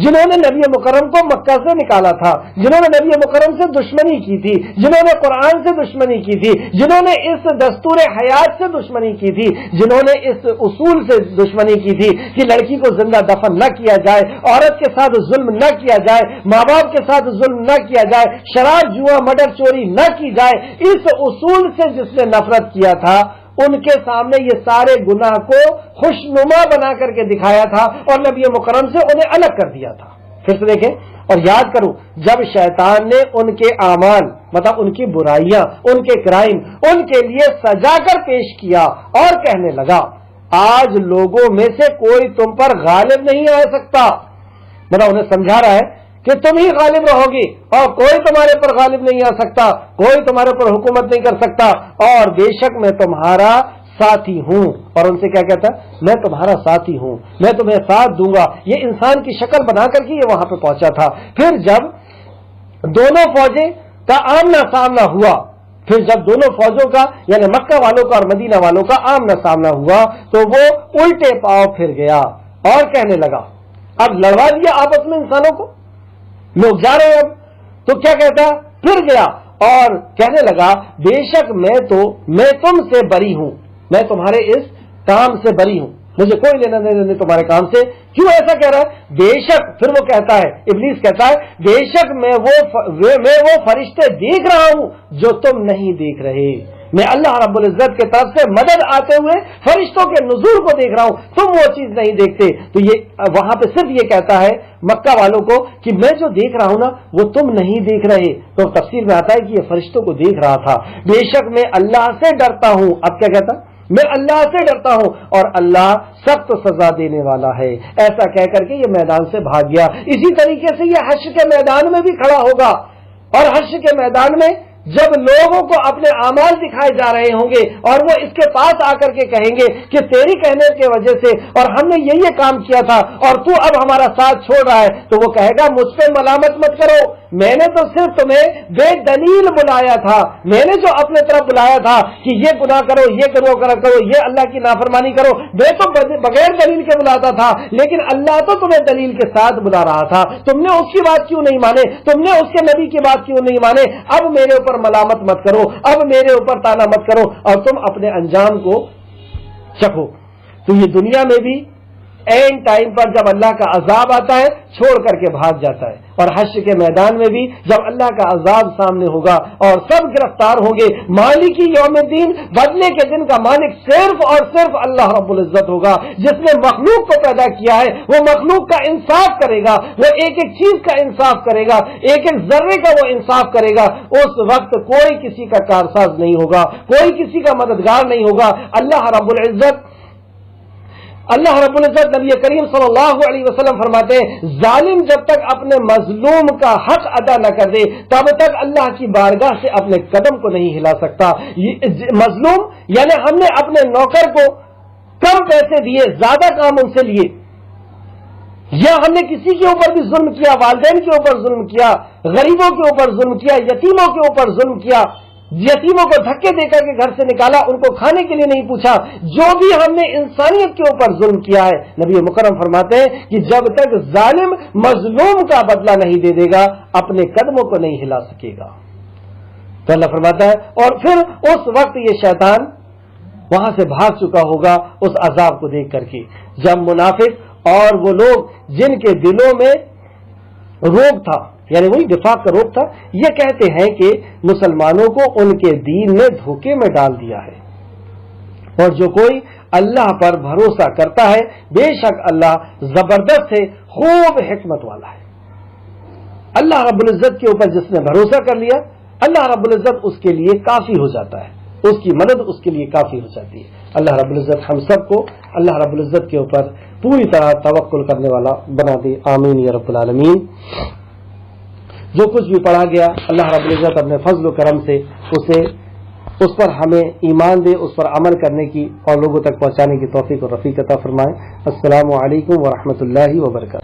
جنہوں نے نبی مکرم کو مکہ سے نکالا تھا, جنہوں نے نبی مکرم سے دشمنی کی تھی, جنہوں نے قرآن سے دشمنی کی تھی, جنہوں نے اس دستور حیات سے دشمنی کی تھی, جنہوں نے اس اصول سے دشمنی کی تھی کہ لڑکی کو زندہ دفن نہ کیا جائے, عورت کے ساتھ ظلم نہ کیا جائے, ماں باپ کے ساتھ ظلم نہ کیا جائے, شراب جوا مرڈر چوری نہ کی جائے, اس اصول سے جس نے نفرت کیا تھا ان کے سامنے یہ سارے گناہ کو خوشنما بنا کر کے دکھایا تھا اور نبی مکرم سے انہیں الگ کر دیا تھا. پھر سے دیکھیں اور یاد کرو جب شیطان نے ان کے اعمال مطلب ان کی برائیاں, ان کے کرائم ان کے لیے سجا کر پیش کیا اور کہنے لگا آج لوگوں میں سے کوئی تم پر غالب نہیں آ سکتا, مطلب انہیں سمجھا رہا ہے کہ تم ہی غالب رہو گی اور کوئی تمہارے پر غالب نہیں آ سکتا, کوئی تمہارے پر حکومت نہیں کر سکتا, اور بے شک میں تمہارا ساتھی ہوں. اور ان سے کیا کہتا ہے, میں تمہارا ساتھی ہوں, میں تمہیں ساتھ دوں گا. یہ انسان کی شکل بنا کر کے یہ وہاں پہ پہنچا تھا. پھر جب دونوں فوجیں کا آمنا سامنا ہوا, پھر جب دونوں فوجوں کا یعنی مکہ والوں کا اور مدینہ والوں کا آمنا سامنا ہوا تو وہ الٹے پاؤں پھر گیا اور کہنے لگا, اب لڑوا دیا آپس میں انسانوں کو, لوگ جا رہے ہیں, اب تو کیا کہتا ہے, پھر گیا اور کہنے لگا بے شک میں تم سے بری ہوں, میں تمہارے اس کام سے بری ہوں, مجھے کوئی لینا دینا نہیں تمہارے کام سے. کیوں ایسا کہہ رہا ہے, بے شک, پھر وہ کہتا ہے ابلیس کہتا ہے بے شک میں وہ فرشتے دیکھ رہا ہوں جو تم نہیں دیکھ رہے, میں اللہ رب العزت کے طرف سے مدد آتے ہوئے فرشتوں کے نزول کو دیکھ رہا ہوں، تم وہ چیز نہیں دیکھتے۔ تو یہ وہاں پہ صرف یہ کہتا ہے مکہ والوں کو کہ میں جو دیکھ رہا ہوں نا وہ تم نہیں دیکھ رہے۔ تو تفسیر میں آتا ہے کہ یہ فرشتوں کو دیکھ رہا تھا۔ بے شک میں اللہ سے ڈرتا ہوں، اب کیا کہتا؟ میں اللہ سے ڈرتا ہوں اور اللہ سخت سزا دینے والا ہے۔ ایسا کہہ کر کے یہ میدان سے بھاگ گیا۔ اسی طریقے سے یہ حشر کے میدان میں بھی کھڑا ہوگا، اور حشر کے میدان میں جب لوگوں کو اپنے اعمال دکھائے جا رہے ہوں گے اور وہ اس کے پاس آ کر کے کہیں گے کہ تیری کہنے کی وجہ سے اور ہم نے یہ کام کیا تھا اور تو اب ہمارا ساتھ چھوڑ رہا ہے، تو وہ کہے گا مجھ پہ ملامت مت کرو، میں نے تو صرف تمہیں بے دلیل بلایا تھا، میں نے جو اپنے طرف بلایا تھا کہ یہ گناہ کرو، یہ کرو، یہ اللہ کی نافرمانی کرو، میں تو بغیر دلیل کے بلاتا تھا، لیکن اللہ تو تمہیں دلیل کے ساتھ بلا رہا تھا، تم نے اس کی بات کیوں نہیں مانے، تم نے اس کے نبی کی بات کیوں نہیں مانے، اب میرے اوپر ملامت مت کرو، اب میرے اوپر تانا مت کرو اور تم اپنے انجام کو چکھو۔ تو یہ دنیا میں بھی اینڈ ٹائم پر جب اللہ کا عذاب آتا ہے چھوڑ کر کے بھاگ جاتا ہے، اور حشر کے میدان میں بھی جب اللہ کا عذاب سامنے ہوگا اور سب گرفتار ہوں گے، مالک یوم الدین، بدلے کے دن کا مالک صرف اور صرف اللہ رب العزت ہوگا، جس نے مخلوق کو پیدا کیا ہے وہ مخلوق کا انصاف کرے گا، وہ ایک ایک چیز کا انصاف کرے گا، ایک ایک ذرے کا وہ انصاف کرے گا۔ اس وقت کوئی کسی کا کارساز نہیں ہوگا، کوئی کسی کا مددگار نہیں ہوگا۔ اللہ رب العزت نبی کریم صلی اللہ علیہ وسلم فرماتے ہیں ظالم جب تک اپنے مظلوم کا حق ادا نہ کر دے تب تک اللہ کی بارگاہ سے اپنے قدم کو نہیں ہلا سکتا۔ مظلوم یعنی ہم نے اپنے نوکر کو کم پیسے دیے، زیادہ کام ان سے لیے، یا ہم نے کسی کے اوپر بھی ظلم کیا، والدین کے اوپر ظلم کیا، غریبوں کے اوپر ظلم کیا، یتیموں کے اوپر ظلم کیا، یتیموں کو دھکے دے کر کے گھر سے نکالا، ان کو کھانے کے لیے نہیں پوچھا، جو بھی ہم نے انسانیت کے اوپر ظلم کیا ہے، نبی مکرم فرماتے ہیں کہ جب تک ظالم مظلوم کا بدلہ نہیں دے دے گا اپنے قدموں کو نہیں ہلا سکے گا۔ تو اللہ فرماتا ہے اور پھر اس وقت یہ شیطان وہاں سے بھاگ چکا ہوگا اس عذاب کو دیکھ کر کے، جب منافق اور وہ لوگ جن کے دلوں میں روب تھا، یعنی وہی نفاق کا روب تھا، یہ کہتے ہیں کہ مسلمانوں کو ان کے دین نے دھوکے میں ڈال دیا ہے، اور جو کوئی اللہ پر بھروسہ کرتا ہے بے شک اللہ زبردست ہے، خوب حکمت والا ہے۔ اللہ رب العزت کے اوپر جس نے بھروسہ کر لیا اللہ رب العزت اس کے لیے کافی ہو جاتا ہے، اس کی مدد اس کے لیے کافی ہو جاتی ہے۔ اللہ رب العزت ہم سب کو اللہ رب العزت کے اوپر پوری طرح توکل کرنے والا بنا دے، آمین یا رب العالمین۔ جو کچھ بھی پڑھا گیا اللہ رب العزت اپنے فضل و کرم سے اس پر ہمیں ایمان دے، اس پر عمل کرنے کی اور لوگوں تک پہنچانے کی توفیق اور رفیق عطا فرمائے۔ السلام علیکم ورحمۃ اللہ وبرکاتہ۔